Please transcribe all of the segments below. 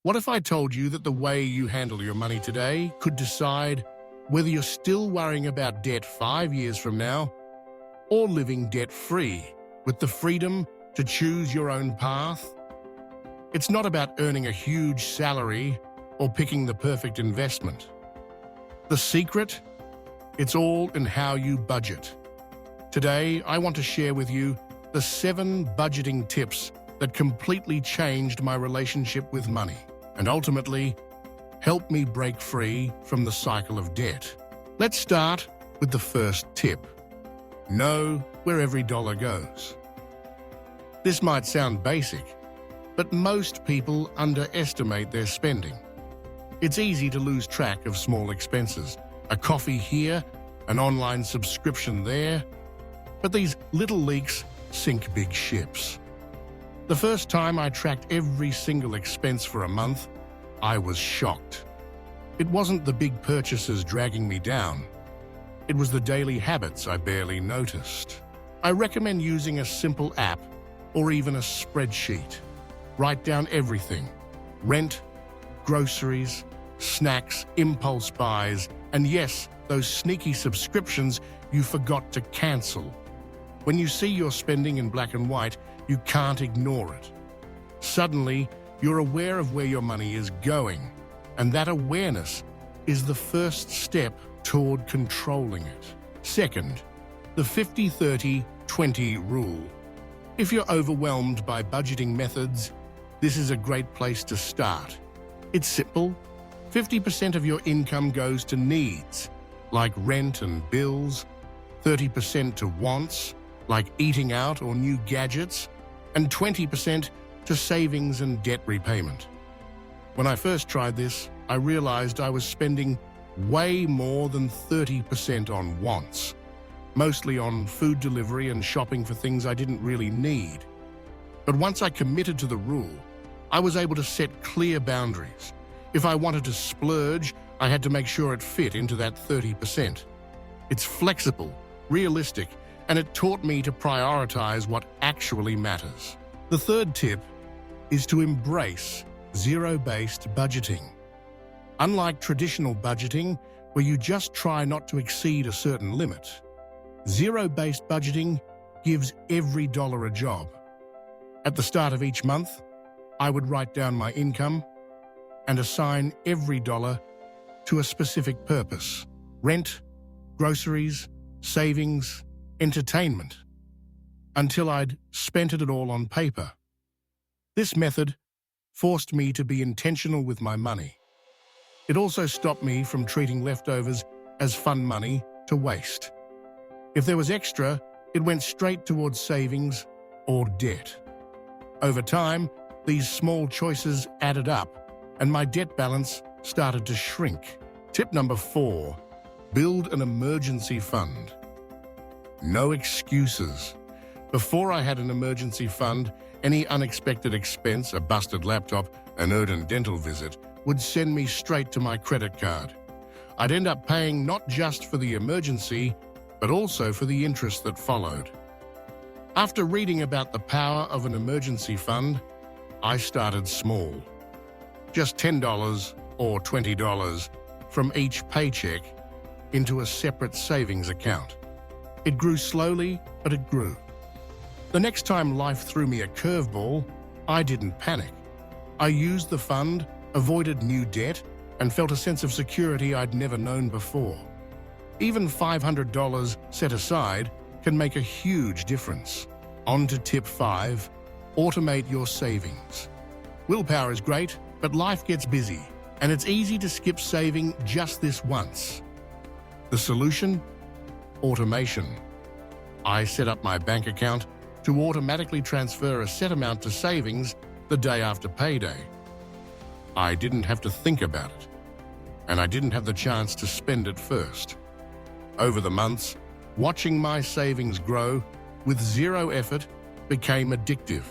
What if I told you that the way you handle your money today could decide whether you're still worrying about debt 5 years from now or living debt-free with the freedom to choose your own path? It's not about earning a huge salary or picking the perfect investment. The secret? It's all in how you budget. Today, I want to share with you the 7 budgeting tips that completely changed my relationship with money and ultimately helped me break free from the cycle of debt. Let's start with the first tip. Know where every dollar goes. This might sound basic, but most people underestimate their spending. It's easy to lose track of small expenses, a coffee here, an online subscription there, but these little leaks sink big ships. The first time I tracked every single expense for a month, I was shocked. It wasn't the big purchases dragging me down. It was the daily habits I barely noticed. I recommend using a simple app or even a spreadsheet. Write down everything: rent, groceries, snacks, impulse buys, and yes, those sneaky subscriptions you forgot to cancel. When you see your spending in black and white, you can't ignore it. Suddenly, you're aware of where your money is going, and that awareness is the first step toward controlling it. Second, the 50-30-20 rule. If you're overwhelmed by budgeting methods, this is a great place to start. It's simple. 50% of your income goes to needs, like rent and bills, 30% to wants, like eating out or new gadgets, and 20% to savings and debt repayment. When I first tried this, I realized I was spending way more than 30% on wants, mostly on food delivery and shopping for things I didn't really need. But once I committed to the rule, I was able to set clear boundaries. If I wanted to splurge, I had to make sure it fit into that 30%. It's flexible, realistic, and it taught me to prioritize what actually matters. The third tip is to embrace zero-based budgeting. Unlike traditional budgeting, where you just try not to exceed a certain limit, zero-based budgeting gives every dollar a job. At the start of each month, I would write down my income and assign every dollar to a specific purpose: rent, groceries, savings, entertainment, until I'd spent it all on paper. This method forced me to be intentional with my money. It also stopped me from treating leftovers as fun money to waste. If there was extra, it went straight towards savings or debt. Over time, these small choices added up, and my debt balance started to shrink. Tip number 4, build an emergency fund. No excuses. Before I had an emergency fund, any unexpected expense, a busted laptop, an urgent dental visit, would send me straight to my credit card. I'd end up paying not just for the emergency, but also for the interest that followed. After reading about the power of an emergency fund, I started small. Just $10 or $20 from each paycheck into a separate savings account. It grew slowly, but it grew. The next time life threw me a curveball, I didn't panic. I used the fund, avoided new debt, and felt a sense of security I'd never known before. Even $500 set aside can make a huge difference. On to tip 5, automate your savings. Willpower is great, but life gets busy, and it's easy to skip saving just this once. The solution? Automation. I set up my bank account to automatically transfer a set amount to savings the day after payday. I didn't have to think about it, and I didn't have the chance to spend it first. Over the months, watching my savings grow with zero effort became addictive.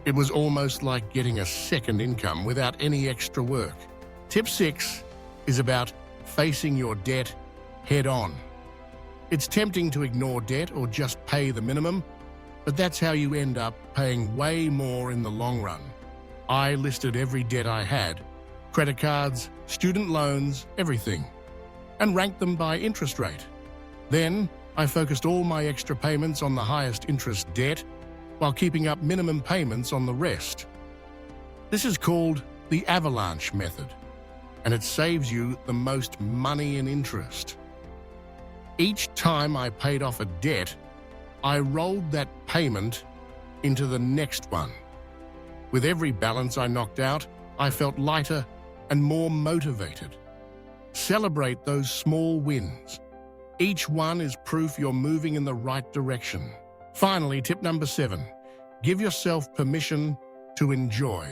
It was almost like getting a second income without any extra work. Tip 6 is about facing your debt head on. It's tempting to ignore debt or just pay the minimum, but that's how you end up paying way more in the long run. I listed every debt I had, credit cards, student loans, everything, and ranked them by interest rate. Then, I focused all my extra payments on the highest interest debt while keeping up minimum payments on the rest. This is called the avalanche method, and it saves you the most money in interest. Each time I paid off a debt, I rolled that payment into the next one. With every balance I knocked out, I felt lighter and more motivated. Celebrate those small wins. Each one is proof you're moving in the right direction. Finally, tip number 7, give yourself permission to enjoy.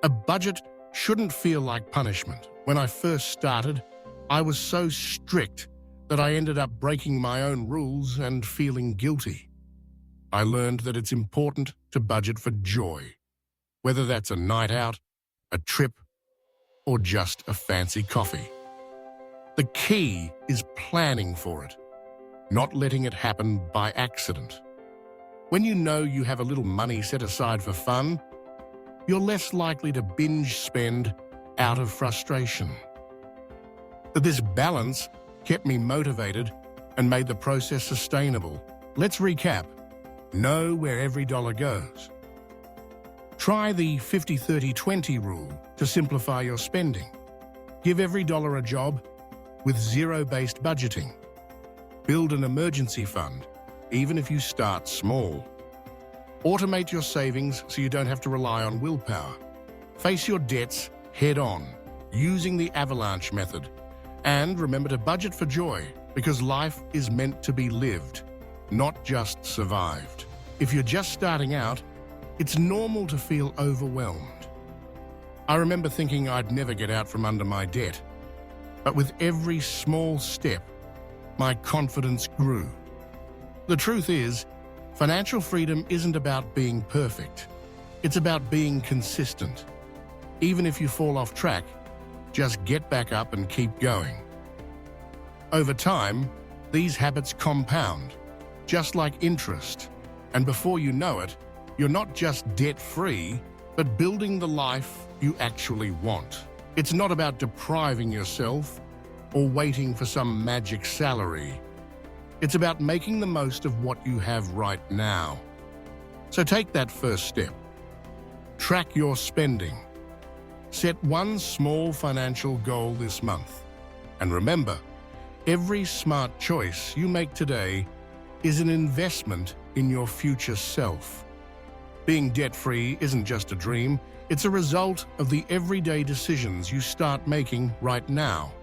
A budget shouldn't feel like punishment. When I first started, I was so strict that I ended up breaking my own rules and feeling guilty. I learned that it's important to budget for joy, whether that's a night out, a trip, or just a fancy coffee. The key is planning for it, not letting it happen by accident. When you know you have a little money set aside for fun, you're less likely to binge spend out of frustration. But this balance kept me motivated and made the process sustainable. Let's recap. Know where every dollar goes. Try the 50-30-20 rule to simplify your spending. Give every dollar a job with zero-based budgeting. Build an emergency fund, even if you start small. Automate your savings so you don't have to rely on willpower. Face your debts head-on, using the avalanche method. And remember to budget for joy, because life is meant to be lived, not just survived. If you're just starting out, it's normal to feel overwhelmed. I remember thinking I'd never get out from under my debt. But with every small step, my confidence grew. The truth is, financial freedom isn't about being perfect. It's about being consistent. Even if you fall off track, just get back up and keep going. Over time, these habits compound, just like interest. And before you know it, you're not just debt-free, but building the life you actually want. It's not about depriving yourself or waiting for some magic salary. It's about making the most of what you have right now. So take that first step. Track your spending. Set one small financial goal this month. And remember, every smart choice you make today is an investment in your future self. Being debt-free isn't just a dream, it's a result of the everyday decisions you start making right now.